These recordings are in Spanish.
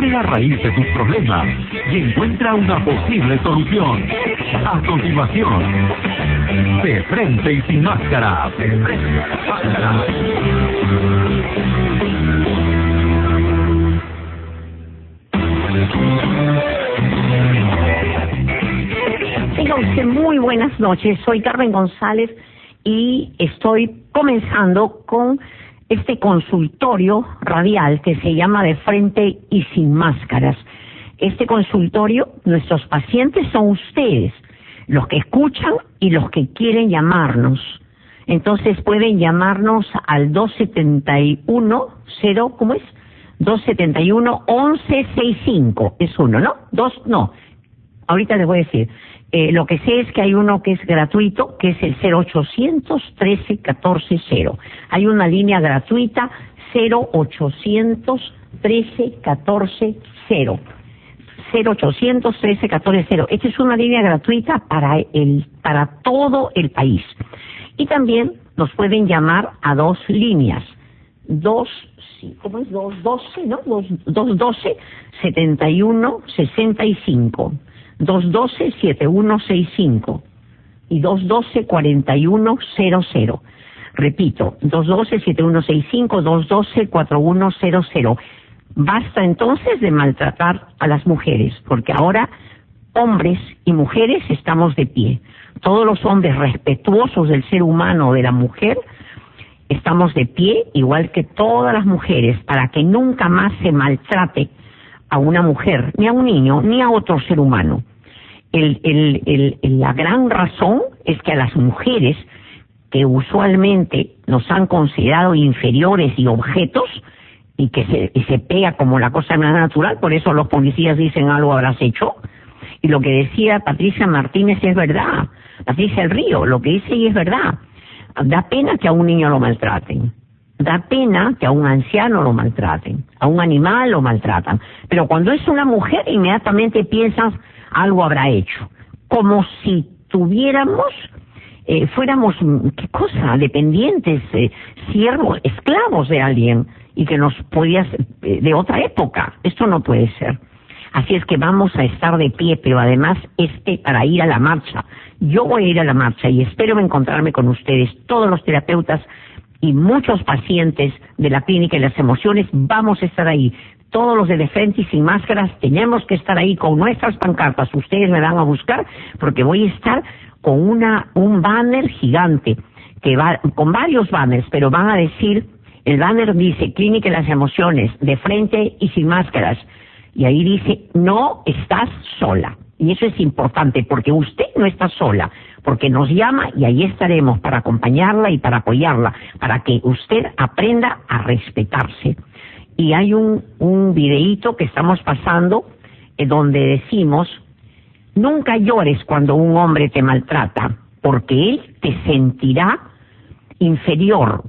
Ve la raíz de tus problemas y encuentra una posible solución. A continuación, De Frente y Sin Máscara. De Frente y Sin Máscara. Tenga usted muy buenas noches. Soy Carmen González y estoy comenzando con este consultorio radial que se llama De Frente y Sin Máscaras. Este consultorio, nuestros pacientes son ustedes, los que escuchan y los que quieren llamarnos. Entonces pueden llamarnos al 271, ¿cómo es? 271-1165, es uno, ¿no? No, ahorita les voy a decir. Lo que sé es que hay uno que es gratuito, que es el 0800-13-14-0. Hay una línea gratuita, 0800-13-14-0. 0800-13-14-0. Esta es una línea gratuita para todo el país. Y también nos pueden llamar a dos líneas. 212, ¿no? 212-71-65. 212-7165 y 212-4100. Repito, 212-7165, 212-4100. Basta entonces de maltratar a las mujeres, porque ahora hombres y mujeres estamos de pie. Todos los hombres respetuosos del ser humano o de la mujer estamos de pie, igual que todas las mujeres, para que nunca más se maltrate a una mujer, ni a un niño, ni a otro ser humano. La gran razón es que a las mujeres, que usualmente nos han considerado inferiores y objetos, y que se pega como la cosa más natural, por eso los policías dicen algo habrás hecho. Y lo que decía Patricia Martínez es verdad, Patricia del Río, lo que dice ella es verdad. Da pena que a un niño lo maltraten. Da pena que a un anciano lo maltraten, a un animal lo maltratan. Pero cuando es una mujer, inmediatamente piensas, algo habrá hecho. Como si tuviéramos, fuéramos, ¿qué cosa? Dependientes, siervos, esclavos de alguien, y que nos podías, de otra época. Esto no puede ser. Así es que vamos a estar de pie, pero además para ir a la marcha. Yo voy a ir a la marcha y espero encontrarme con ustedes, todos los terapeutas y muchos pacientes de la clínica de las emociones. Vamos a estar ahí. Todos los de Frente y Sin Máscaras tenemos que estar ahí con nuestras pancartas. Ustedes me van a buscar porque voy a estar con un banner gigante, con varios banners, pero van a decir, el banner dice Clínica de las Emociones, De Frente y Sin Máscaras. Y ahí dice, no estás sola. Y eso es importante, porque usted no está sola, porque nos llama y ahí estaremos para acompañarla y para apoyarla, para que usted aprenda a respetarse. Y hay un videíto que estamos pasando donde decimos, nunca llores cuando un hombre te maltrata, porque él te sentirá inferior,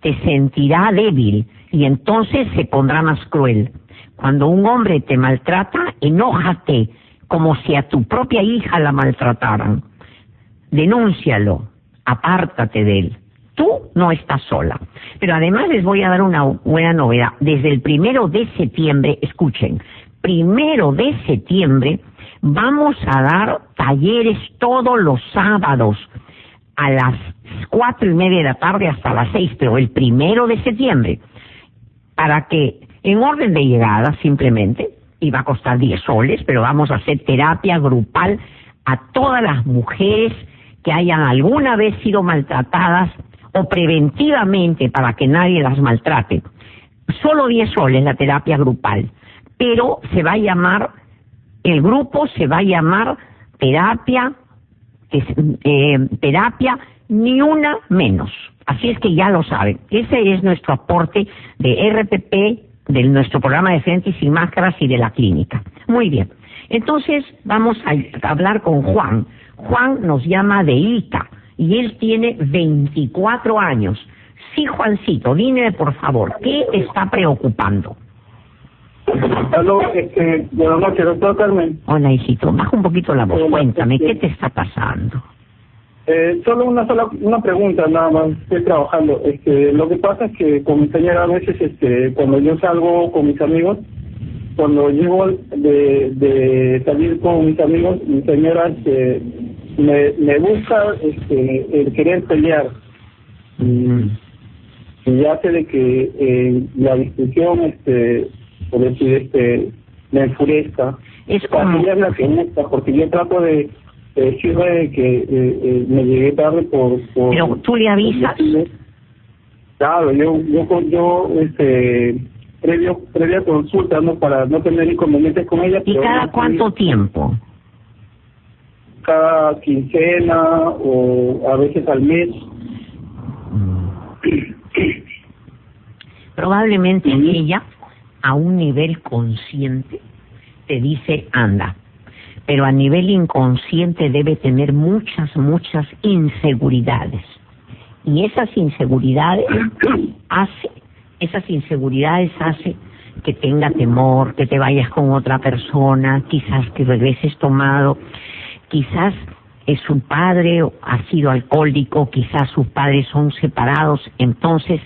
te sentirá débil y entonces se pondrá más cruel. Cuando un hombre te maltrata, enójate como si a tu propia hija la maltrataran. Denúncialo, apártate de él. Tú no estás sola. Pero además les voy a dar una buena novedad. Desde el 1 de septiembre, escuchen, 1 de septiembre vamos a dar talleres todos los sábados a las 4:30 de la tarde hasta las 6, pero el 1 de septiembre, para que, en orden de llegada simplemente, y va a costar 10 soles, pero vamos a hacer terapia grupal a todas las mujeres que hayan alguna vez sido maltratadas o preventivamente para que nadie las maltrate. Solo 10 soles la terapia grupal, pero se va a llamar, el grupo se va a llamar terapia ni una menos. Así es que ya lo saben. Ese es nuestro aporte de RPP, de nuestro programa De Frente y Sin Máscaras y de la clínica. Muy bien. Entonces vamos a hablar con Juan. Juan nos llama de Ica y él tiene 24 años. Sí, Juancito, dime por favor, ¿qué te está preocupando? Aló, buenas noches, doctor Carmen. Hola, hijito, baja un poquito la voz. Cuéntame, ¿qué te está pasando? Solo una pregunta nada más, estoy trabajando. Lo que pasa es que con mi señora a veces, cuando yo salgo con mis amigos, cuando llego de salir con mis amigos, mi señora me busca el querer pelear. Y hace de que la discusión, por decir, me enfurezca. Es como... Ella es la que gusta, porque yo trato de decirle que me llegué tarde por... Pero tú le avisas. Claro, yo previa consulta, ¿no? Para no tener inconvenientes con ella. ¿Y cada cuánto tiempo? Cada quincena o a veces al mes. Probablemente ella, a un nivel consciente, te dice anda, pero a nivel inconsciente debe tener muchas inseguridades, y esas inseguridades hace que tenga temor, que te vayas con otra persona, quizás que regreses tomado, quizás su padre ha sido alcohólico, quizás sus padres son separados, entonces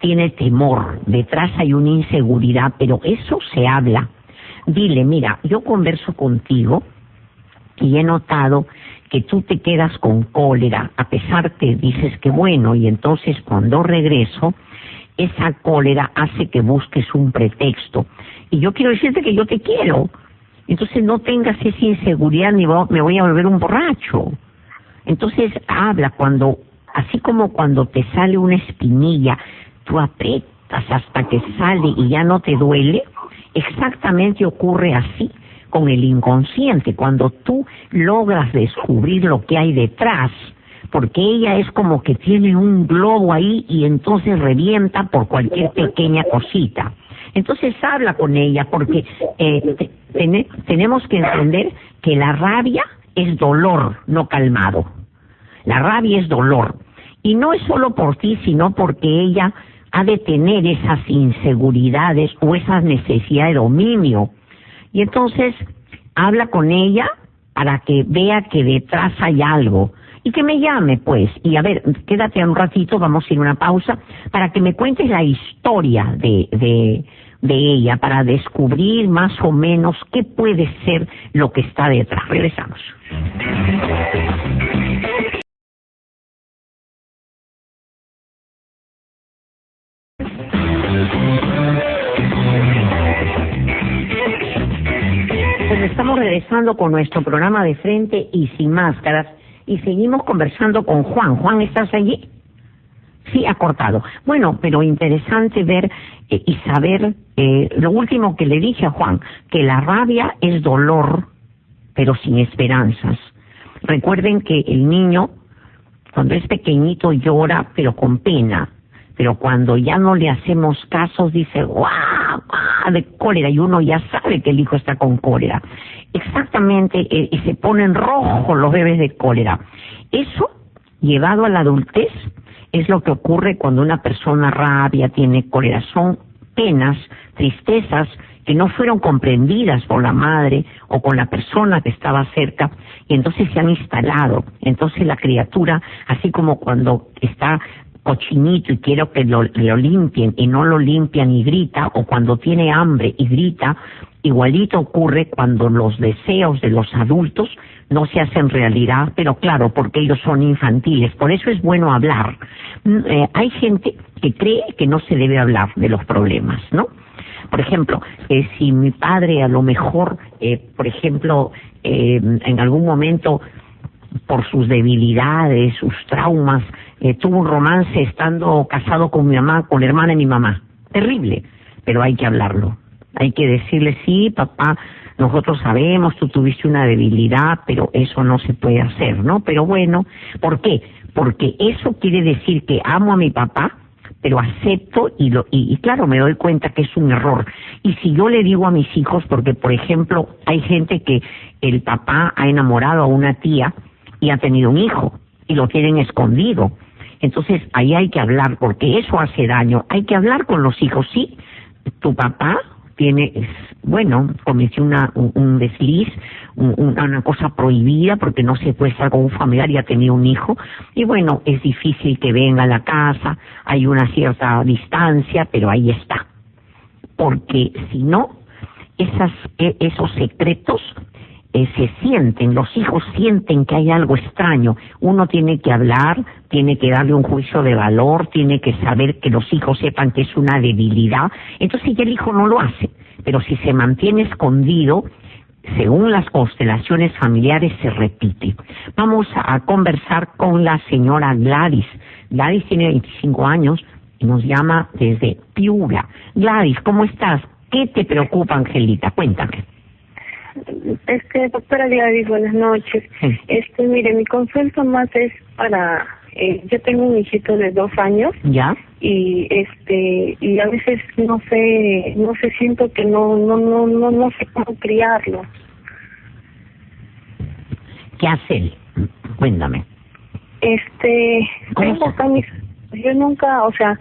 tiene temor, detrás hay una inseguridad, pero eso se habla. Dile, mira, yo converso contigo y he notado que tú te quedas con cólera, a pesar que dices que bueno, y entonces cuando regreso, esa cólera hace que busques un pretexto. Y yo quiero decirte que yo te quiero, entonces no tengas esa inseguridad ni me voy a volver un borracho. Entonces habla así como cuando te sale una espinilla, tú aprietas hasta que sale y ya no te duele, exactamente ocurre así con el inconsciente, cuando tú logras descubrir lo que hay detrás, porque ella es como que tiene un globo ahí y entonces revienta por cualquier pequeña cosita. Entonces habla con ella, porque tenemos que entender que la rabia es dolor no calmado. La rabia es dolor. Y no es solo por ti, sino porque ella ha de tener esas inseguridades o esa necesidad de dominio. Y entonces habla con ella para que vea que detrás hay algo. Y que me llame, pues. Y a ver, quédate un ratito, vamos a ir a una pausa, para que me cuentes la historia de ella, para descubrir más o menos qué puede ser lo que está detrás. Regresamos. Pues estamos regresando con nuestro programa de Frente y Sin Máscaras y seguimos conversando con Juan. Juan, ¿estás allí? Sí, ha cortado. Bueno, pero interesante ver y saber lo último que le dije a Juan, que la rabia es dolor, pero sin esperanzas. Recuerden que el niño, cuando es pequeñito, llora, pero con pena. Pero cuando ya no le hacemos caso, dice, ¡guau! De cólera, y uno ya sabe que el hijo está con cólera. Exactamente, y se ponen rojos los bebés de cólera. Eso, llevado a la adultez, es lo que ocurre cuando una persona rabia, tiene cólera. Son penas, tristezas que no fueron comprendidas por la madre o con la persona que estaba cerca, y entonces se han instalado. Entonces la criatura, así como cuando está cochinito y quiero que lo limpien y no lo limpian y grita, o cuando tiene hambre y grita, igualito ocurre cuando los deseos de los adultos no se hacen realidad, pero claro, porque ellos son infantiles. Por eso es bueno hablar. Hay gente que cree que no se debe hablar de los problemas, ¿no? Por ejemplo, si mi padre a lo mejor, por ejemplo, en algún momento, por sus debilidades, sus traumas, tuvo un romance estando casado con mi mamá, con la hermana de mi mamá. Terrible, pero hay que hablarlo. Hay que decirle, sí, papá, nosotros sabemos, tú tuviste una debilidad, pero eso no se puede hacer, ¿no? Pero bueno, ¿por qué? Porque eso quiere decir que amo a mi papá, pero acepto y claro, me doy cuenta que es un error. Y si yo le digo a mis hijos, porque por ejemplo, hay gente que el papá ha enamorado a una tía y ha tenido un hijo y lo tienen escondido. Entonces ahí hay que hablar, porque eso hace daño. Hay que hablar con los hijos. Sí, tu papá cometió un desliz, una cosa prohibida, porque no se puede estar con un familiar y ha tenido un hijo, y bueno, es difícil que venga a la casa, hay una cierta distancia, pero ahí está. Porque si no, esos secretos se sienten, los hijos sienten que hay algo extraño. Uno tiene que hablar, tiene que darle un juicio de valor, tiene que saber que los hijos sepan que es una debilidad. Entonces ya el hijo no lo hace, pero si se mantiene escondido, según las constelaciones familiares se repite. Vamos a conversar con la señora Gladys. Gladys tiene 25 años y nos llama desde Piura. Gladys, ¿cómo estás? ¿Qué te preocupa, Angelita? Cuéntame. Doctora Gladys, buenas noches. Sí. Mire, mi consulta más es para, yo tengo un hijito de 2 años. ¿Ya? Y y a veces no sé, siento que no sé cómo criarlo. ¿Qué hace él? Cuéntame. Tengo acá yo nunca, o sea,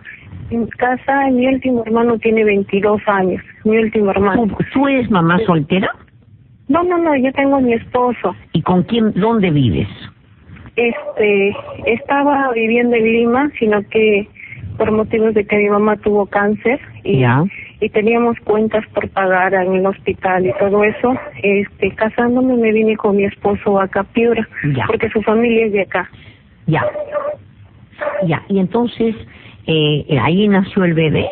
en casa, mi último hermano tiene 22 años, mi último hermano. ¿Tú eres mamá soltera? No, yo tengo a mi esposo. ¿Y con quién, dónde vives? Estaba viviendo en Lima, sino que por motivos de que mi mamá tuvo cáncer y teníamos cuentas por pagar en el hospital y todo eso, casándome me vine con mi esposo acá a Piura, porque su familia es de acá. Ya, y entonces, ¿ahí nació el bebé?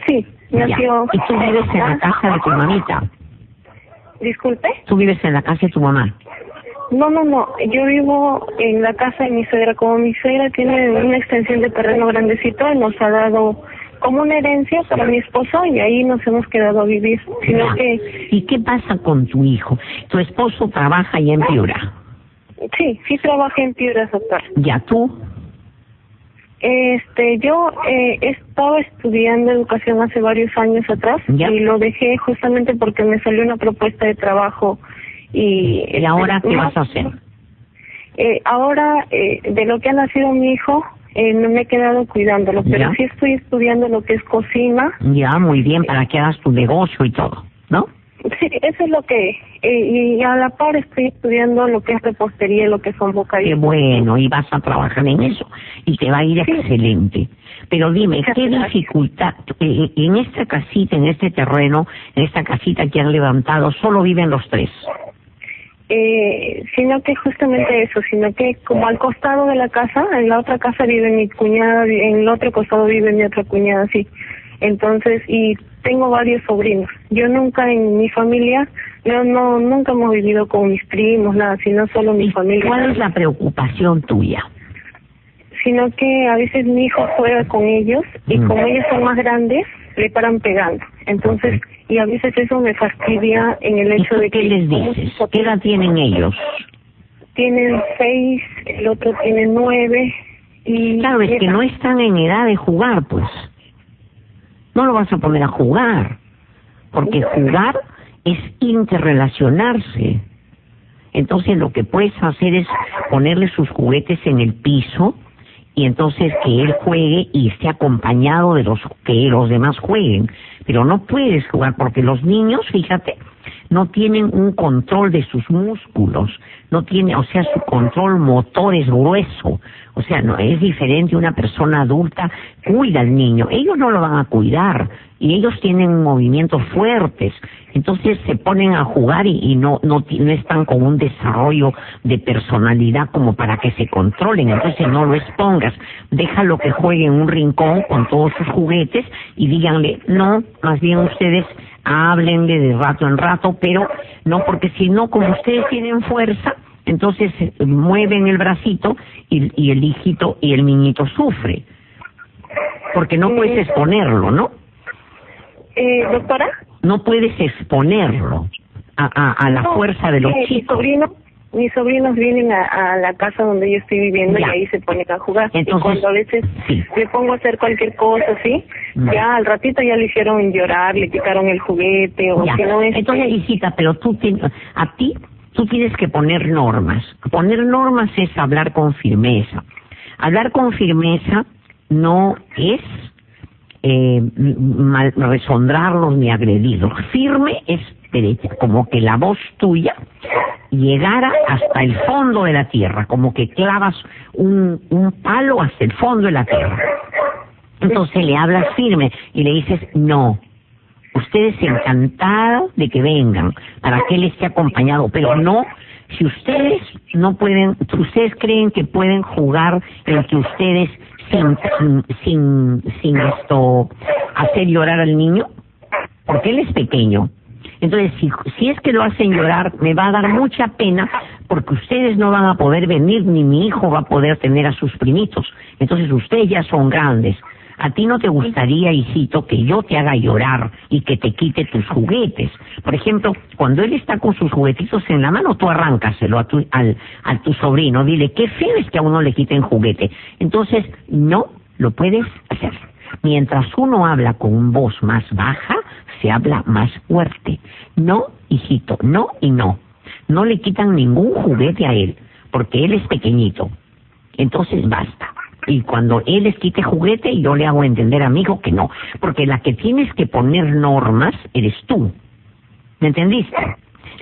Sí, nació. ¿Y tú vives en la casa de tu mamita? Disculpe. ¿Tú vives en la casa de tu mamá? No, yo vivo en la casa de mi suegra. Como mi suegra tiene una extensión de terreno grandecito, nos ha dado como una herencia para mi esposo y ahí nos hemos quedado a vivir. ¿Y qué pasa con tu hijo? ¿Tu esposo trabaja allá en Piura? Sí trabaja en Piura, doctor. ¿Ya tú? Yo estaba estudiando educación hace varios años atrás y lo dejé justamente porque me salió una propuesta de trabajo. ¿Y ahora qué vas a hacer? Ahora, de lo que ha nacido mi hijo, no me he quedado cuidándolo, pero sí estoy estudiando lo que es cocina. Ya, muy bien, para que hagas tu negocio y todo, ¿no? Sí, eso es lo que... y a la par estoy estudiando lo que es repostería y lo que son bocadillos. Qué bueno, y vas a trabajar en eso, y te va a ir excelente. Pero dime, ¿qué dificultad en esta casita, en este terreno, en esta casita que han levantado, solo viven los 3? Sino que justamente eso, sino que como al costado de la casa, en la otra casa vive mi cuñada, en el otro costado vive mi otra cuñada, sí. Entonces, y tengo varios sobrinos. Yo nunca en mi familia, nunca hemos vivido con mis primos, nada, sino solo mi familia. ¿Cuál es la preocupación tuya? Sino que a veces mi hijo juega con ellos y como ellos son más grandes, le paran pegando. Entonces, y a veces eso me fastidia en el hecho de que... ¿Qué les dices? ¿Qué edad tienen ellos? Tienen 6, el otro tiene 9 y... Claro, es que no están en edad de jugar, pues. No lo vas a poner a jugar, porque jugar es interrelacionarse. Entonces lo que puedes hacer es ponerle sus juguetes en el piso y entonces que él juegue y esté acompañado de que los demás jueguen. Pero no puedes jugar porque los niños, fíjate, no tienen un control de sus músculos, no tiene, o sea, su control motor es grueso. O sea, no es diferente. Una persona adulta cuida al niño, ellos no lo van a cuidar y ellos tienen movimientos fuertes. Entonces se ponen a jugar y no están con un desarrollo de personalidad como para que se controlen. Entonces no lo expongas, déjalo que juegue en un rincón con todos sus juguetes y díganle, no, más bien ustedes háblenle de rato en rato, pero no, porque si no, como ustedes tienen fuerza, entonces mueven el bracito y el hijito y el niñito sufre, porque no puedes exponerlo, ¿no? Doctora. No puedes exponerlo a la fuerza de los chicos. Mis sobrinos vienen a la casa donde yo estoy viviendo y ahí se ponen a jugar. Entonces, y cuando a veces me pongo a hacer cualquier cosa, ¿sí? Ya al ratito ya le hicieron llorar, le quitaron el juguete o si no es... Entonces, hijita, pero tú tienes que poner normas. Poner normas es hablar con firmeza. Hablar con firmeza no es resondrarlos ni agredirlos. Firme es derecha, como que la voz tuya llegara hasta el fondo de la tierra, como que clavas un palo hasta el fondo de la tierra. Entonces le hablas firme y le dices, no, Ustedes encantados de que vengan para que él esté acompañado, pero no, si ustedes no pueden, si ustedes creen que pueden jugar entre ustedes sin hacer llorar al niño, porque él es pequeño. Entonces, si es que lo hacen llorar, me va a dar mucha pena, porque ustedes no van a poder venir, ni mi hijo va a poder tener a sus primitos. Entonces, ustedes ya son grandes. ¿A ti no te gustaría, hijito, que yo te haga llorar y que te quite tus juguetes? Por ejemplo, cuando él está con sus juguetitos en la mano, tú arráncaselo a tu sobrino. Dile, qué feo es que a uno le quiten juguete. Entonces, no lo puedes hacer. Mientras uno habla con voz más baja, se habla más fuerte. No, hijito, no y no. No le quitan ningún juguete a él, porque él es pequeñito. Entonces, basta. Y cuando él les quite juguete, yo le hago entender a mi hijo que no. Porque la que tienes que poner normas eres tú. ¿Me entendiste?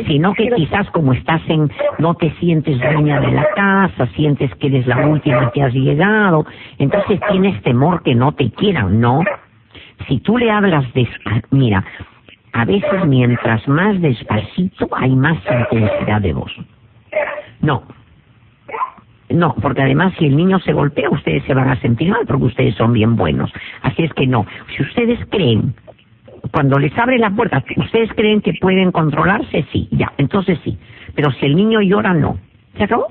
Sino que quizás como no te sientes dueña de la casa, sientes que eres la última que has llegado, entonces tienes temor que no te quieran, ¿no? Si tú le hablas mira, a veces mientras más despacito hay más intensidad de voz. No, porque además si el niño se golpea, ustedes se van a sentir mal porque ustedes son bien buenos. Así es que no. Si ustedes creen, cuando les abre la puerta, ¿ustedes creen que pueden controlarse? Sí, ya, entonces sí. Pero si el niño llora, no. ¿Se acabó?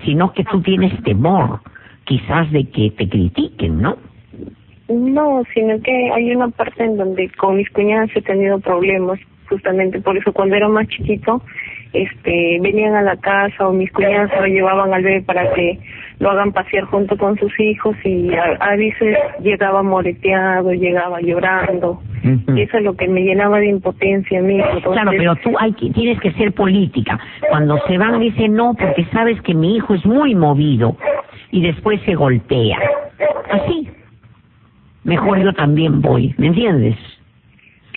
Sino que tú tienes temor, quizás de que te critiquen, ¿no? No, sino que hay una parte en donde con mis cuñadas he tenido problemas, justamente por eso cuando era más chiquito, venían a la casa o mis cuñadas lo llevaban al bebé para que lo hagan pasear junto con sus hijos y a veces llegaba moreteado, llegaba llorando. Y eso es lo que me llenaba de impotencia a mí. Entonces, claro, pero tú tienes que ser política. Cuando se van dicen no, porque sabes que mi hijo es muy movido y después se golpea. Así. Mejor yo también voy, ¿me entiendes?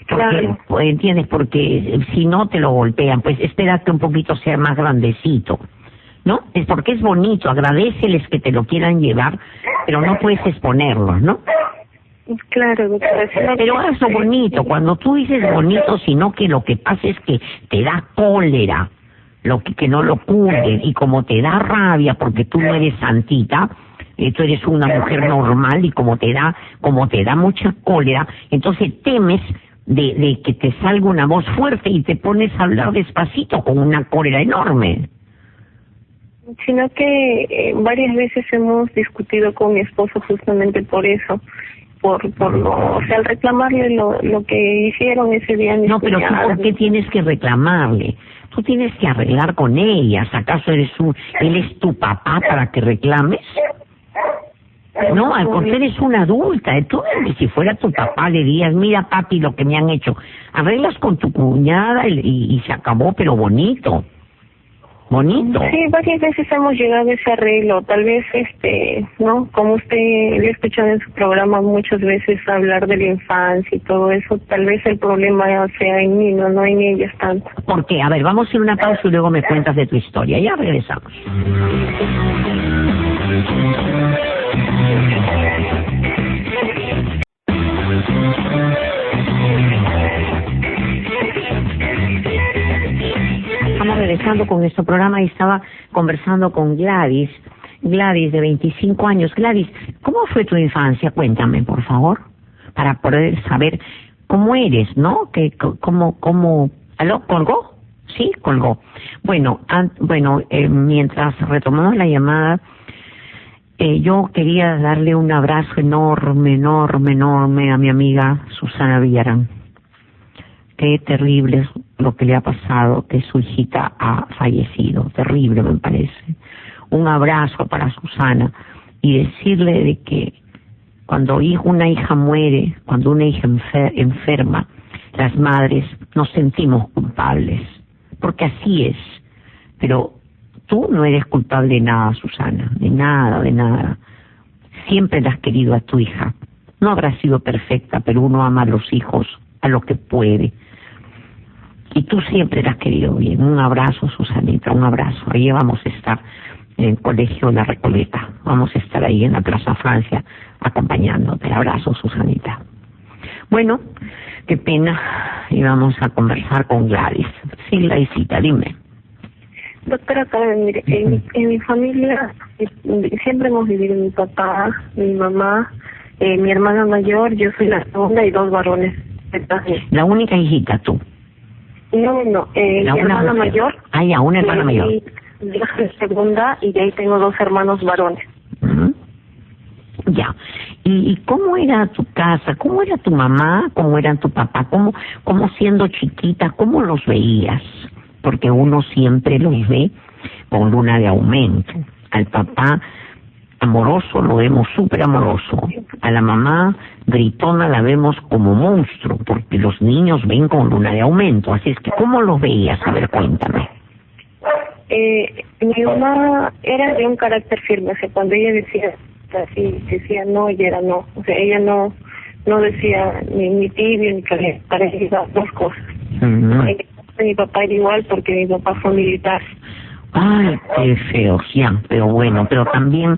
Porque, claro. ¿entiendes? Porque si no te lo golpean, pues espérate un poquito sea más grandecito, ¿no? Es porque es bonito, agradéceles que te lo quieran llevar, pero no puedes exponerlos, ¿no? Claro, doctora. Pero hazlo bonito, cuando tú dices bonito, sino que lo que pasa es que te da cólera, que no lo cubren, y como te da rabia porque tú no eres santita, tú eres una mujer normal y como te da mucha cólera, entonces temes de que te salga una voz fuerte y te pones a hablar despacito con una cólera enorme. Sino que varias veces hemos discutido con mi esposo justamente por eso, al reclamarle lo que hicieron ese día. No, pero tú, ¿por qué tienes que reclamarle? Tú tienes que arreglar con ellas. ¿Acaso él es tu papá para que reclames? No, al contrario, eres una adulta. Tú, si fuera tu papá, le dirías, mira, papi, lo que me han hecho. Arreglas con tu cuñada y se acabó, pero bonito. Bonito. Sí, varias veces hemos llegado a ese arreglo. Tal vez, ¿no? Como usted lo ha escuchado en su programa muchas veces hablar de la infancia y todo eso, tal vez el problema sea en mí, no en ellas tanto. ¿Por qué? A ver, vamos a ir a una pausa y luego me cuentas de tu historia. Ya regresamos. Estamos regresando con nuestro programa y estaba conversando con Gladys de 25 años. Gladys, ¿cómo fue tu infancia? Cuéntame, por favor, para poder saber cómo eres, ¿no? ¿Aló? ¿Colgó? Sí, colgó. Bueno, mientras retomamos la llamada, yo quería darle un abrazo enorme a mi amiga Susana Villarán. Qué terrible es lo que le ha pasado, que su hijita ha fallecido. Terrible, me parece. Un abrazo para Susana y decirle de que cuando una hija muere, cuando una hija enferma, las madres nos sentimos culpables, porque así es. Pero tú no eres culpable de nada, Susana, de nada. Siempre la has querido a tu hija. No habrá sido perfecta, pero uno ama a los hijos a lo que puede. Y tú siempre la has querido bien. Un abrazo, Susanita, un abrazo. Ahí vamos a estar en el Colegio La Recoleta. Vamos a estar ahí en la Plaza Francia acompañándote. Abrazo, Susanita. Bueno, Qué pena. Íbamos a conversar con Gladys. Sí, Gladysita, dime. Doctora Carmen, mire, en mi familia siempre hemos vivido mi papá, mi mamá, mi hermana mayor, yo soy la segunda y 2 varones. Entonces, La única hijita, tú. no, mi hermana mayor. Ah, ya, una hermana mayor. Yo soy segunda y de ahí tengo 2 hermanos varones. Ya. ¿Y cómo era tu casa? ¿Cómo era tu mamá? ¿Cómo era tu papá? ¿Cómo siendo chiquita? ¿Cómo los veías? Porque uno siempre los ve con luna de aumento. Al papá amoroso lo vemos súper amoroso. A la mamá gritona la vemos como monstruo, porque los niños ven con luna de aumento. Así es que, ¿cómo los veías? A ver, cuéntame. Mi mamá era de un carácter firme, o sea, cuando ella decía así, decía no, ella era no, o sea, ella no decía ni tibio ni caliente, parecía 2 cosas. Mi papá era igual porque mi papá fue militar. Ay, qué feo, ya, pero bueno, pero también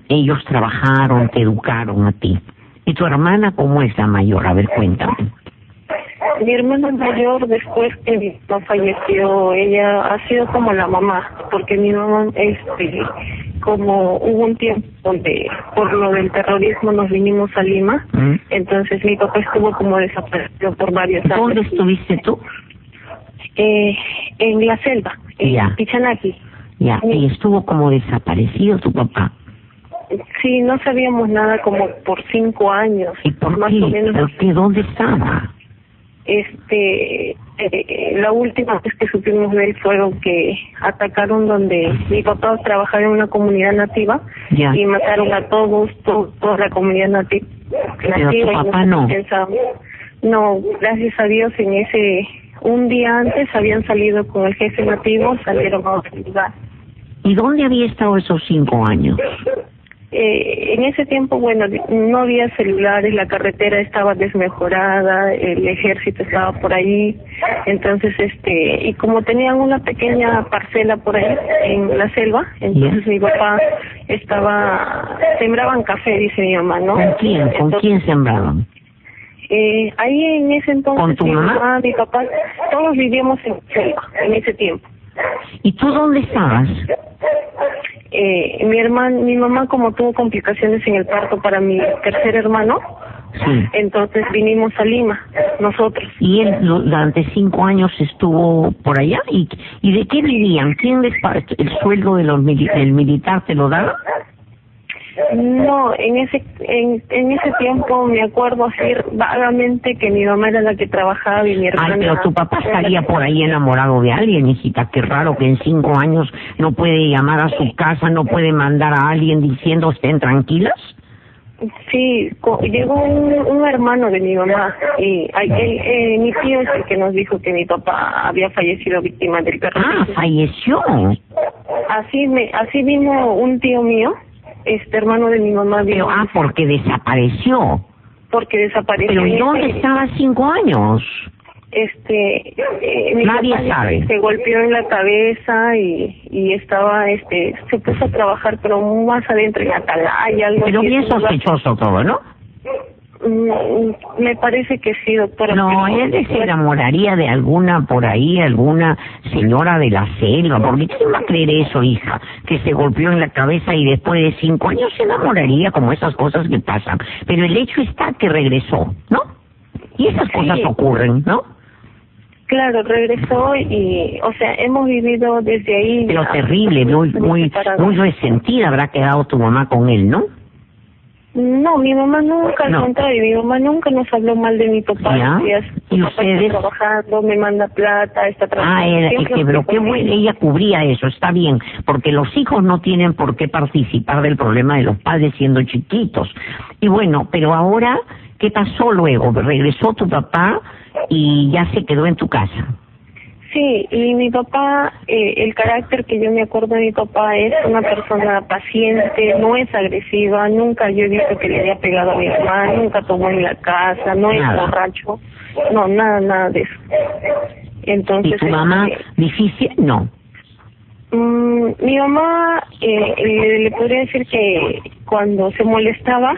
ellos trabajaron, te educaron a ti. ¿Y tu hermana cómo es la mayor? A ver, cuéntame. Mi hermana mayor, después que mi papá falleció, ella ha sido como la mamá, porque mi mamá, como hubo un tiempo donde por lo del terrorismo nos vinimos a Lima, entonces mi papá estuvo como desaparecido por varios años. ¿Dónde estuviste tú? En la selva, en Pichanaki. Ya, y estuvo como desaparecido tu papá. Sí, no sabíamos nada como por 5 años. ¿Y por más qué? O menos. ¿Por qué? ¿Dónde estaba? La última vez que supimos de él fue que atacaron donde mi papá trabajaba en una comunidad nativa y mataron a toda la comunidad nativa. Pero tu papá no. No, gracias a Dios un día antes habían salido con el jefe nativo, salieron a otro lugar. ¿Y dónde había estado esos 5 años? En ese tiempo, bueno, no había celulares, la carretera estaba desmejorada, el ejército estaba por ahí, entonces, y como tenían una pequeña parcela por ahí en la selva, entonces mi papá sembraban café, dice mi mamá, ¿no? ¿Con quién? ¿Con quién sembraban? Ahí en ese entonces, ¿con tu mamá? Mi papá, todos vivíamos en selva en ese tiempo. ¿Y tú dónde estabas? Mi mamá como tuvo complicaciones en el parto para mi tercer hermano, entonces vinimos a Lima, nosotros. ¿Y él durante 5 años estuvo por allá? ¿Y de qué vivían? ¿Quién el sueldo del militar te lo daba? No, en ese tiempo me acuerdo así vagamente que mi mamá era la que trabajaba y mi hermana... Ay, pero tu papá estaría por ahí enamorado de alguien, hijita. Qué raro que en 5 años no puede llamar a su casa, no puede mandar a alguien diciendo estén tranquilas. Sí, llegó un hermano de mi mamá y mi tío es el que nos dijo que mi papá había fallecido víctima del terrorismo. Ah, falleció. Así vino un tío mío. Hermano de mi mamá vino. Porque desapareció. Porque desapareció. Pero ¿y dónde estaba 5 años? Nadie sabe. Se golpeó en la cabeza y estaba, se puso a trabajar, pero más adentro en Atalaya, algo. Pero bien sospechoso todo, ¿no? Me parece que sí, doctora. No, él se enamoraría de alguna por ahí, alguna señora de la selva, porque ¿quién va a creer eso, hija? Que se golpeó en la cabeza y después de 5 años se enamoraría, como esas cosas que pasan. Pero el hecho está que regresó, ¿no? Y esas cosas ocurren, ¿no? Claro, regresó y, o sea, hemos vivido desde ahí. Pero terrible, muy resentida habrá quedado tu mamá con él, ¿no? No, mi mamá nunca, al contrario, mi mamá nunca nos habló mal de mi papá. ¿Y ustedes? Está trabajando, me manda plata, está trabajando. Pero qué bueno, ella cubría eso, está bien, porque los hijos no tienen por qué participar del problema de los padres siendo chiquitos. Y bueno, pero ahora, ¿qué pasó luego? Regresó tu papá y ya se quedó en tu casa. Sí, y mi papá, el carácter que yo me acuerdo de mi papá es una persona paciente, no es agresiva, nunca yo he visto que le haya pegado a mi mamá, nunca tomó en la casa, no es borracho, no, nada de eso. Entonces, ¿y tu mamá difícil? No. Mi mamá, le podría decir que cuando se molestaba,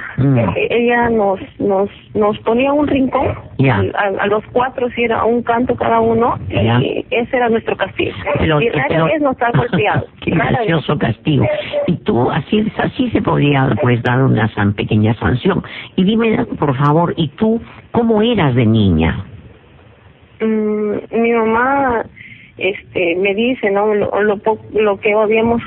ella nos ponía un rincón, a los 4, si era un canto cada uno, y ese era nuestro castigo. Y rara vez nos ha golpeado. Qué gracioso castigo. Y tú, así se podría pues dar una pequeña sanción. Y dime, por favor, ¿y tú cómo eras de niña? Mi mamá me dice, ¿no? Lo que habíamos,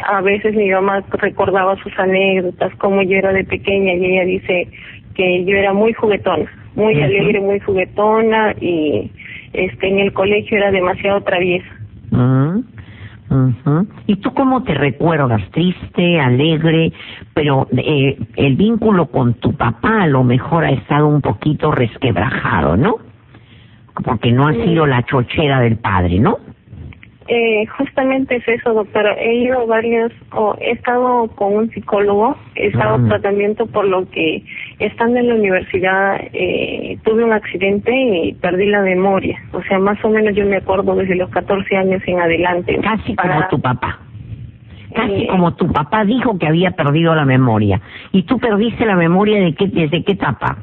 a veces mi mamá recordaba sus anécdotas, cómo yo era de pequeña, y ella dice que yo era muy juguetona, muy alegre, muy juguetona, y en el colegio era demasiado traviesa. ¿Y tú cómo te recuerdas? Triste, alegre, pero el vínculo con tu papá a lo mejor ha estado un poquito resquebrajado, ¿no? Porque no ha sido la chochera del padre, ¿no? Justamente es eso, doctora. He ido he estado con un psicólogo, he estado en tratamiento, por lo que estando en la universidad tuve un accidente y perdí la memoria. O sea, más o menos yo me acuerdo desde los 14 años en adelante. Casi como tu papá. Casi como tu papá dijo que había perdido la memoria. ¿Y tú perdiste la memoria desde qué etapa?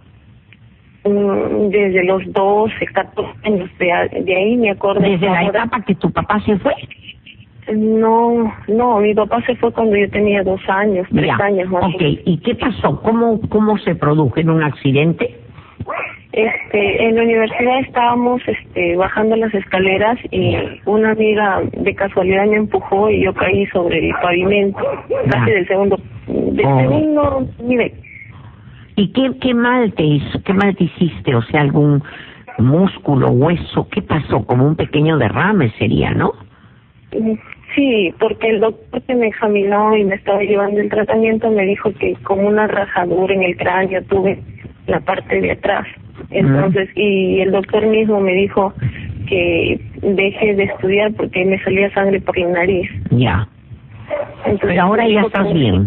Desde los 12, 14 años, de ahí me acuerdo. ¿Desde la etapa que tu papá se fue? No, mi papá se fue cuando yo tenía 2 años, 3 años más. Okay. ¿Y qué pasó? ¿Cómo se produjo? ¿En un accidente? En la universidad estábamos bajando las escaleras y una amiga de casualidad me empujó y yo caí sobre el pavimento, casi del segundo nivel. ¿Y qué mal te hizo? ¿Qué mal te hiciste? O sea, algún músculo, hueso, ¿qué pasó? Como un pequeño derrame sería, ¿no? Sí, porque el doctor que me examinó y me estaba llevando el tratamiento me dijo que como una rajadura en el cráneo tuve la parte de atrás. Entonces, y el doctor mismo me dijo que deje de estudiar porque me salía sangre por la nariz. Ya. Entonces, pero ahora ya estás bien.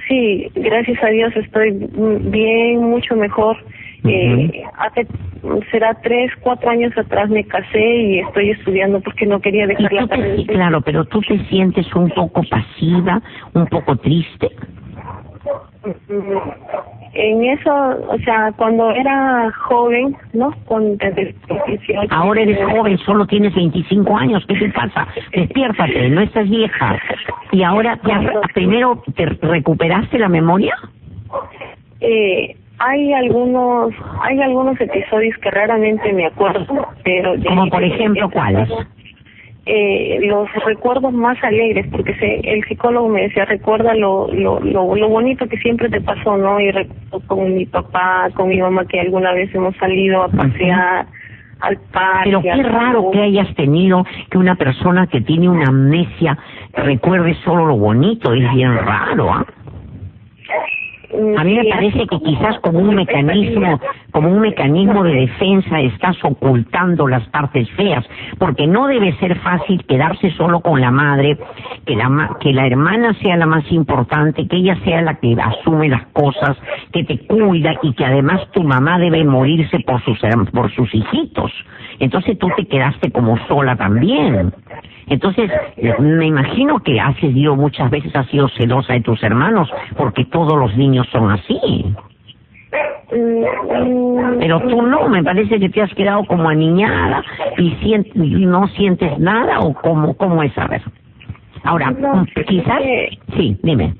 Sí, gracias a Dios estoy bien, mucho mejor. Será 3, 4 años atrás me casé y estoy estudiando porque no quería dejar la carrera. Claro, pero tú te sientes un poco pasiva, un poco triste. En eso, o sea, cuando era joven, ¿no? Ahora eres joven, solo tienes 25 años, ¿qué te pasa? Despiértate, no estás vieja. Y ahora, primero, ¿te recuperaste la memoria? Hay algunos episodios que raramente me acuerdo, pero... Como por ejemplo, ¿cuáles? Los recuerdos más alegres, porque el psicólogo me decía, recuerda lo bonito que siempre te pasó, ¿no? Y recuerdo con mi papá, con mi mamá, que alguna vez hemos salido a pasear al parque. Pero qué raro que hayas tenido que una persona que tiene una amnesia recuerde solo lo bonito, es bien raro, ¿ah? A mí me parece que quizás como un mecanismo de defensa estás ocultando las partes feas, porque no debe ser fácil quedarse solo con la madre, que la hermana sea la más importante, que ella sea la que asume las cosas, que te cuida y que además tu mamá debe morirse por sus hijitos. Entonces tú te quedaste como sola también. Entonces, me imagino que muchas veces has sido celosa de tus hermanos, porque todos los niños son así. Pero tú no, me parece que te has quedado como aniñada y no sientes nada, o cómo es, a ver. Ahora, quizás, sí, dime.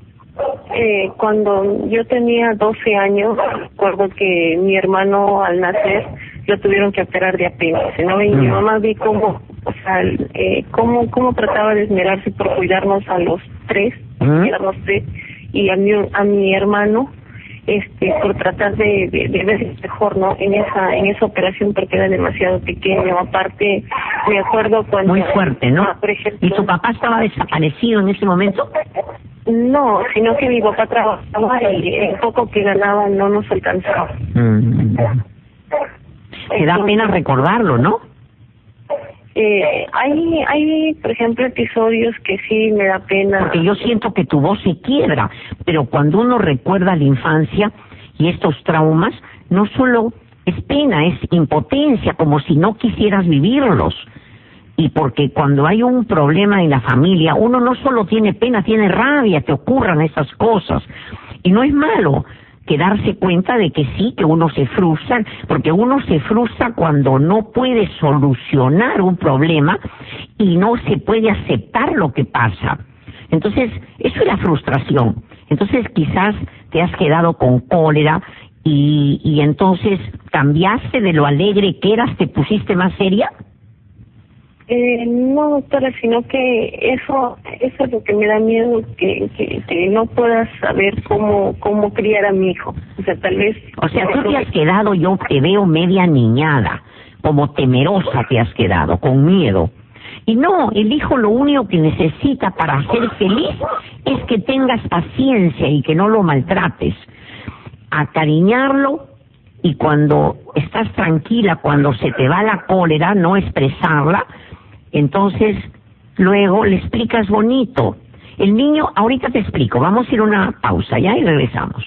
Cuando yo tenía 12 años, recuerdo que mi hermano al nacer lo tuvieron que operar de apéndice, ¿no? Y mi mamá vi cómo trataba de esmerarse por cuidarnos a los 3, y a mi hermano, por tratar de ver mejor, ¿no? En esa operación, porque era demasiado pequeño. Aparte, me acuerdo cuando... Muy fuerte, ¿no? Por ejemplo, ¿Y tu papá estaba desaparecido en ese momento? No, sino que mi papá trabajaba y el poco que ganaba no nos alcanzaba. Te da pena recordarlo, ¿no? Hay, por ejemplo, episodios que sí me da pena. Porque yo siento que tu voz se quiebra, pero cuando uno recuerda la infancia y estos traumas, no solo es pena, es impotencia, como si no quisieras vivirlos. y porque cuando hay un problema en la familia, uno no solo tiene pena, tiene rabia que ocurran esas cosas. Y no es malo que darse cuenta de que sí, que uno se frustra, porque uno se frustra cuando no puede solucionar un problema y no se puede aceptar lo que pasa. Entonces, eso es la frustración. Entonces, quizás te has quedado con cólera y entonces cambiaste de lo alegre que eras, te pusiste más seria. No, doctora, sino que eso es lo que me da miedo, que no puedas saber cómo criar a mi hijo. O sea, tal vez... O sea, tú te has quedado, yo te veo media niñada, como temerosa te has quedado, con miedo. Y no, el hijo lo único que necesita para ser feliz es que tengas paciencia y que no lo maltrates. Acariñarlo, y cuando estás tranquila, cuando se te va la cólera, no expresarla, entonces luego le explicas bonito. El niño, ahorita te explico, vamos a ir a una pausa ya y regresamos.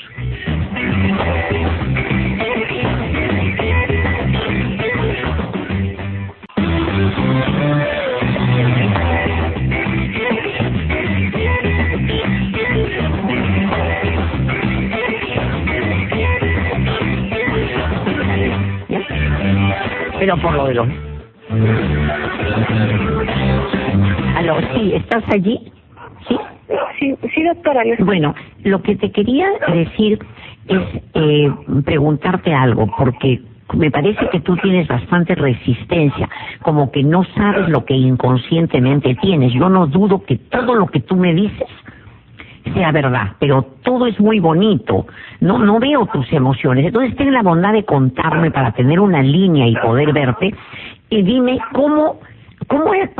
Pero por lo de los... Aló, sí, ¿estás allí? ¿Sí? Sí, doctora. Bueno, lo que te quería decir es preguntarte algo, porque me parece que tú tienes bastante resistencia, como que no sabes lo que inconscientemente tienes. Yo no dudo que todo lo que tú me dices sea verdad, pero todo es muy bonito. No veo tus emociones. Entonces ten la bondad de contarme para tener una línea y poder verte. Y dime cómo era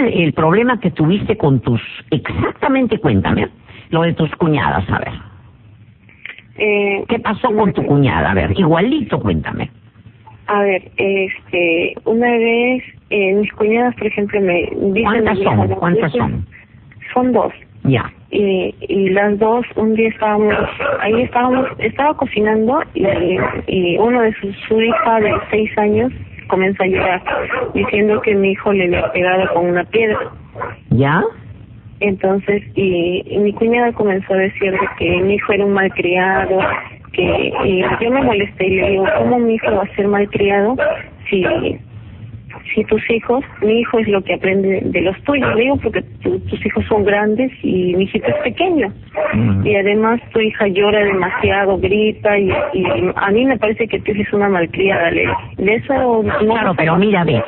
el problema que tuviste con tus... Exactamente, cuéntame. Lo de tus cuñadas, a ver. ¿Qué pasó con tu cuñada? A ver, igualito, cuéntame. A ver, una vez mis cuñadas, por ejemplo, me dicen... ¿Cuántas son? Son dos. Ya. Y las dos, un día estaba cocinando y uno de su hija de 6 años comenzó a llorar diciendo que mi hijo le había pegado con una piedra. ¿Ya? Entonces, y mi cuñada comenzó a decir que mi hijo era un malcriado, que yo me molesté y le digo, ¿cómo mi hijo va a ser malcriado si tus hijos, mi hijo es lo que aprende de los tuyos? Le digo, porque tus hijos son grandes y mi hijito es pequeño. Y además tu hija llora demasiado, grita y a mí me parece que tú eres una malcriada. De eso no. Claro, pero mira, ve,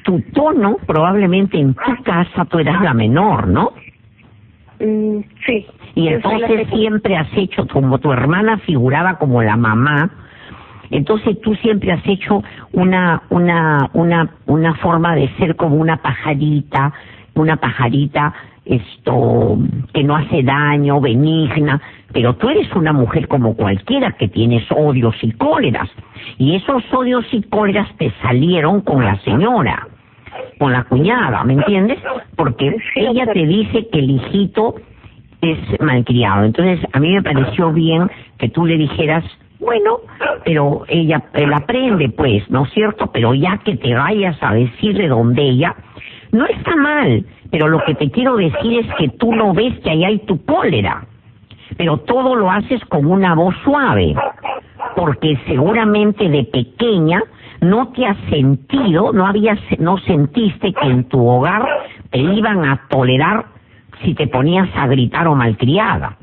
tu tono, probablemente en tu casa tú eras la menor, ¿no? Sí. Y entonces siempre has hecho, como tu hermana figuraba como la mamá, entonces tú siempre has hecho una forma de ser como una pajarita que no hace daño, benigna, pero tú eres una mujer como cualquiera que tienes odios y cóleras, y esos odios y cóleras te salieron con la señora, con la cuñada, ¿me entiendes? Porque ella te dice que el hijito es malcriado. Entonces a mí me pareció bien que tú le dijeras, bueno, pero él aprende, pues, ¿no es cierto? Pero ya que te vayas a decirle donde ella, no está mal, pero lo que te quiero decir es que tú no ves que ahí hay tu cólera, pero todo lo haces con una voz suave, porque seguramente de pequeña no te has sentido, no sentiste que en tu hogar te iban a tolerar si te ponías a gritar o malcriada.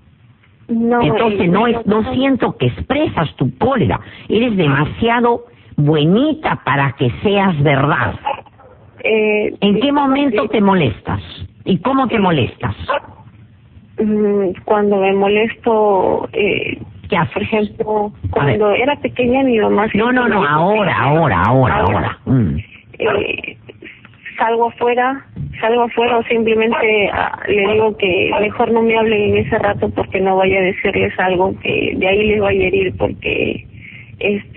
No, entonces no siento que expresas tu cólera. Eres demasiado buenita para que seas verdad. ¿En qué momento te molestas? ¿Y cómo te molestas? Cuando me molesto, ¿qué haces? Por ejemplo, cuando era pequeña mi mamá... No, ahora. Salgo afuera o simplemente le digo que mejor no me hablen en ese rato porque no vaya a decirles algo que de ahí les vaya a herir, porque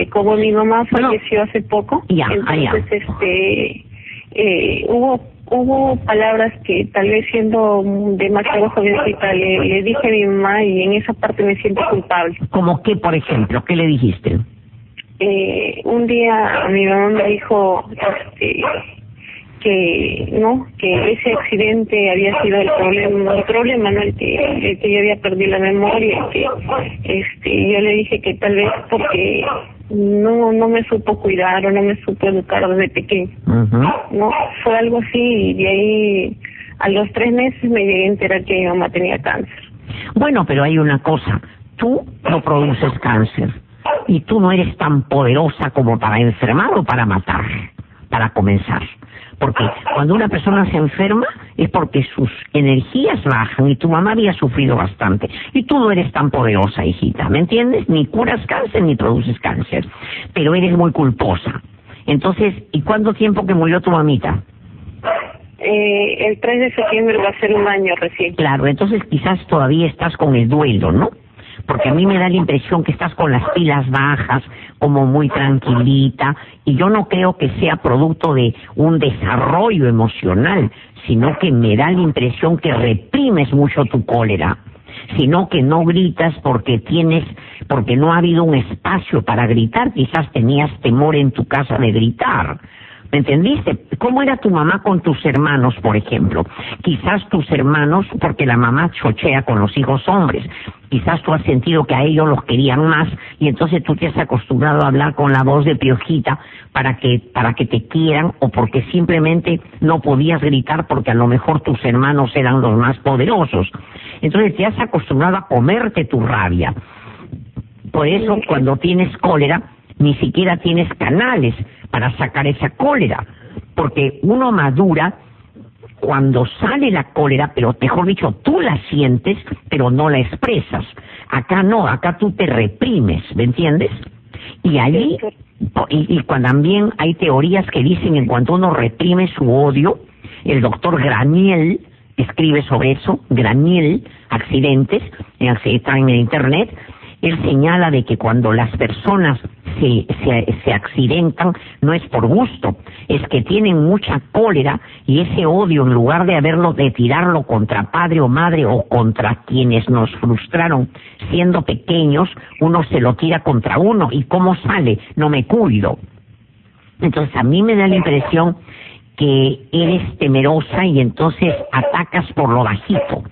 como mi mamá falleció hace poco, entonces hubo palabras que tal vez siendo demasiado jovencita le dije a mi mamá y en esa parte me siento culpable. ¿Cómo qué, por ejemplo? ¿Qué le dijiste? Un día mi mamá me dijo que que ese accidente había sido el problema, ¿no? El que yo había perdido la memoria, que yo le dije que tal vez porque no me supo cuidar o no me supo educar desde pequeño. No, fue algo así, y de ahí a los 3 meses me llegué a enterar que mi mamá tenía cáncer. Bueno, pero hay una cosa, tú no produces cáncer y tú no eres tan poderosa como para enfermar o para matar, para comenzar. Porque cuando una persona se enferma es porque sus energías bajan, y tu mamá había sufrido bastante. Y tú no eres tan poderosa, hijita, ¿me entiendes? Ni curas cáncer ni produces cáncer, pero eres muy culposa. Entonces, ¿y cuánto tiempo que murió tu mamita? El 3 de septiembre va a ser 1 año recién. Claro, entonces quizás todavía estás con el duelo, ¿no? Porque a mí me da la impresión que estás con las pilas bajas, como muy tranquilita, y yo no creo que sea producto de un desarrollo emocional, sino que me da la impresión que reprimes mucho tu cólera, sino que no gritas porque no ha habido un espacio para gritar, quizás tenías temor en tu casa de gritar. ¿Me entendiste? ¿Cómo era tu mamá con tus hermanos, por ejemplo? Quizás tus hermanos, porque la mamá chochea con los hijos hombres, quizás tú has sentido que a ellos los querían más, y entonces tú te has acostumbrado a hablar con la voz de piojita para que te quieran, o porque simplemente no podías gritar porque a lo mejor tus hermanos eran los más poderosos. Entonces te has acostumbrado a comerte tu rabia. Por eso, cuando tienes cólera, ni siquiera tienes canales para sacar esa cólera, porque uno madura cuando sale la cólera, pero mejor dicho, tú la sientes, pero no la expresas. Acá no, acá tú te reprimes, ¿me entiendes? Y allí, y cuando también hay teorías que dicen que en cuanto uno reprime su odio, el doctor Graniel escribe sobre eso, Graniel, accidentes, está en el internet. Él señala de que cuando las personas se accidentan no es por gusto, es que tienen mucha cólera, y ese odio, en lugar de tirarlo contra padre o madre o contra quienes nos frustraron siendo pequeños, uno se lo tira contra uno. ¿Y cómo sale? No me cuido. Entonces a mí me da la impresión que eres temerosa y entonces atacas por lo bajito.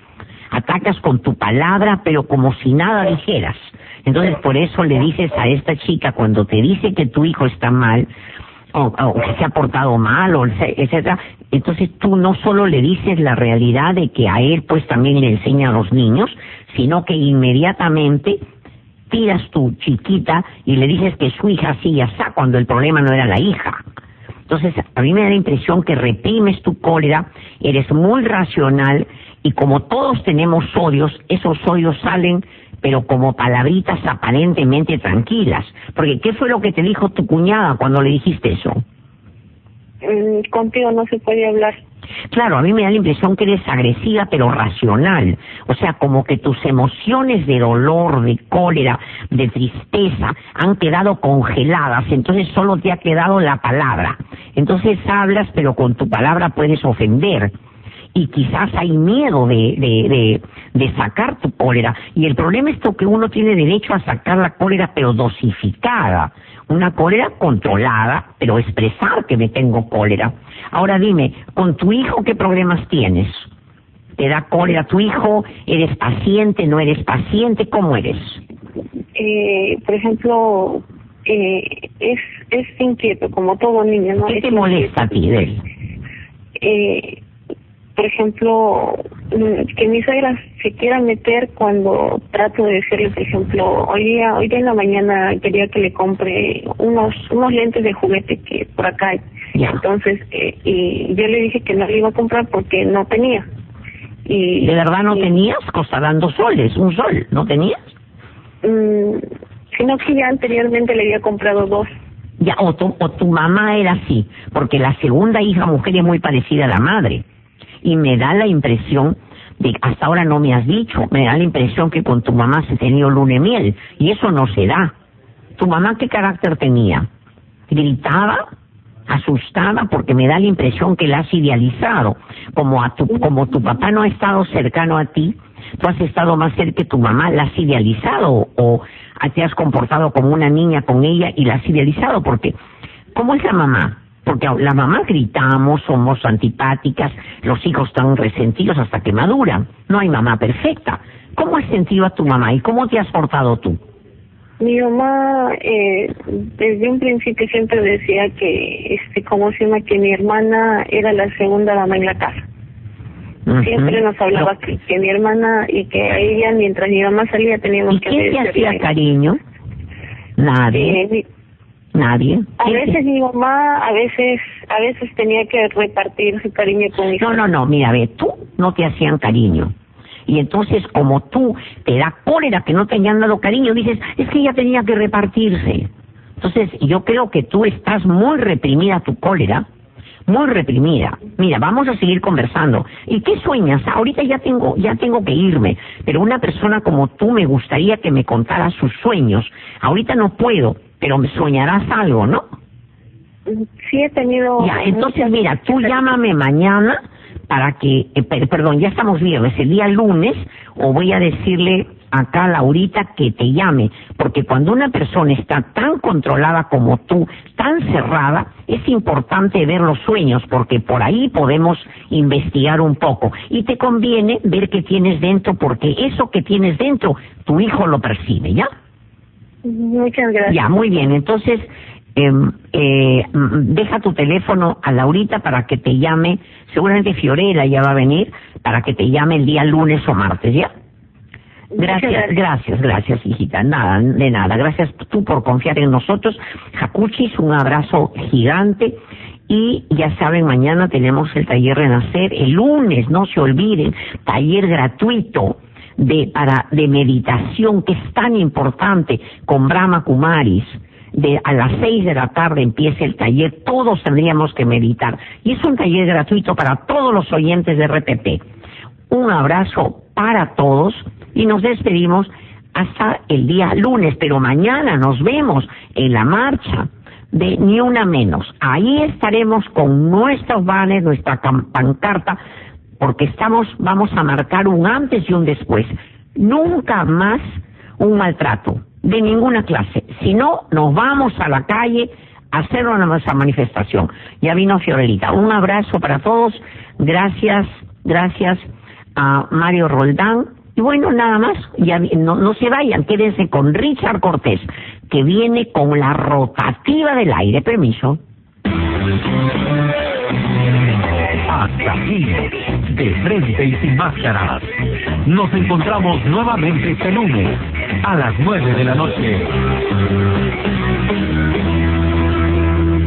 Atacas con tu palabra, pero como si nada dijeras. Entonces, por eso le dices a esta chica, cuando te dice que tu hijo está mal, o que se ha portado mal, o etcétera, entonces tú no solo le dices la realidad de que a él pues también le enseña a los niños, sino que inmediatamente tiras tu chiquita y le dices que su hija sí ya está, cuando el problema no era la hija. Entonces, a mí me da la impresión que reprimes tu cólera, eres muy racional, y como todos tenemos odios, esos odios salen, pero como palabritas aparentemente tranquilas. Porque, ¿qué fue lo que te dijo tu cuñada cuando le dijiste eso? Contigo no se puede hablar. Claro, a mí me da la impresión que eres agresiva, pero racional. O sea, como que tus emociones de dolor, de cólera, de tristeza han quedado congeladas, entonces solo te ha quedado la palabra. Entonces hablas, pero con tu palabra puedes ofender. Y quizás hay miedo de sacar tu cólera. Y el problema es que uno tiene derecho a sacar la cólera, pero dosificada. Una cólera controlada, pero expresar que me tengo cólera. Ahora dime, ¿con tu hijo qué problemas tienes? ¿Te da cólera tu hijo? ¿Eres paciente? ¿No eres paciente? ¿Cómo eres? Por ejemplo, es inquieto, como todo niño, ¿no? ¿Qué te molesta a ti de él? Por ejemplo, que mi suegra se quiera meter cuando trato de decirle, por ejemplo, hoy día en la mañana quería que le compre unos lentes de juguete que por acá hay. Ya. Entonces, y yo le dije que no le iba a comprar porque no tenía. Y ¿de verdad no tenías? Costarán 2 soles, 1 sol, ¿no tenías? Sino que ya anteriormente le había comprado 2. Ya, o tu mamá era así, porque la segunda hija mujer es muy parecida a la madre. Y me da la impresión de, hasta ahora no me has dicho, me da la impresión que con tu mamá se ha tenido luna de miel, y eso no se da. ¿Tu mamá qué carácter tenía? ¿Gritaba? ¿Asustada? Porque me da la impresión que la has idealizado. Como tu papá no ha estado cercano a ti, tú has estado más cerca que tu mamá, la has idealizado, o te has comportado como una niña con ella y la has idealizado, porque ¿cómo es la mamá? Porque la mamá gritamos, somos antipáticas, los hijos están resentidos hasta que maduran. No hay mamá perfecta. ¿Cómo has sentido a tu mamá y cómo te has portado tú? Mi mamá desde un principio siempre decía que, ¿cómo se llama? Que mi hermana era la segunda mamá en la casa. Siempre nos hablaba que mi hermana y que a ella, mientras mi mamá salía, teníamos que... ¿Y quién te hacía cariño? Nadie. Nadie. A veces mi mamá, a veces tenía que repartir su cariño con mi hija. No, mira, ve, tú no te hacían cariño. Y entonces, como tú te da cólera que no te hayan dado cariño, dices, es que ella tenía que repartirse. Entonces, yo creo que tú estás muy reprimida, tu cólera, muy reprimida. Mira, vamos a seguir conversando. ¿Y qué sueñas? Ahorita ya tengo que irme, pero una persona como tú me gustaría que me contara sus sueños. Ahorita no puedo, pero me soñarás algo, ¿no? Sí, he tenido... Ya, entonces mira, tú llámame mañana para que, perdón, ya estamos viernes, el día lunes, o voy a decirle acá a Laurita que te llame, porque cuando una persona está tan controlada como tú, tan cerrada, es importante ver los sueños, porque por ahí podemos investigar un poco, y te conviene ver qué tienes dentro, porque eso que tienes dentro, tu hijo lo percibe, ¿ya? Muchas gracias. Ya, muy bien, entonces... deja tu teléfono a Laurita para que te llame, seguramente Fiorella ya va a venir, para que te llame el día lunes o martes, ¿ya? Gracias, hijita, de nada, gracias tú por confiar en nosotros. Jacuchis, un abrazo gigante, y ya saben, mañana tenemos el taller Renacer, el lunes, no se olviden, taller gratuito de meditación, que es tan importante, con Brahma Kumaris. A las 6 de la tarde empieza el taller, todos tendríamos que meditar. Y es un taller gratuito para todos los oyentes de RPP. Un abrazo para todos y nos despedimos hasta el día lunes. Pero mañana nos vemos en la marcha de Ni Una Menos. Ahí estaremos con nuestros banners, nuestra pancarta, porque vamos a marcar un antes y un después. Nunca más un maltrato de ninguna clase, si no, nos vamos a la calle a hacer una manifestación. Ya vino Fiorellita. Un abrazo para todos, gracias a Mario Roldán, y bueno, nada más, ya no se vayan, quédense con Richard Cortés, que viene con la rotativa del aire. Permiso. Hasta aquí, de frente y sin máscaras. Nos encontramos nuevamente este lunes a las 9 de la noche.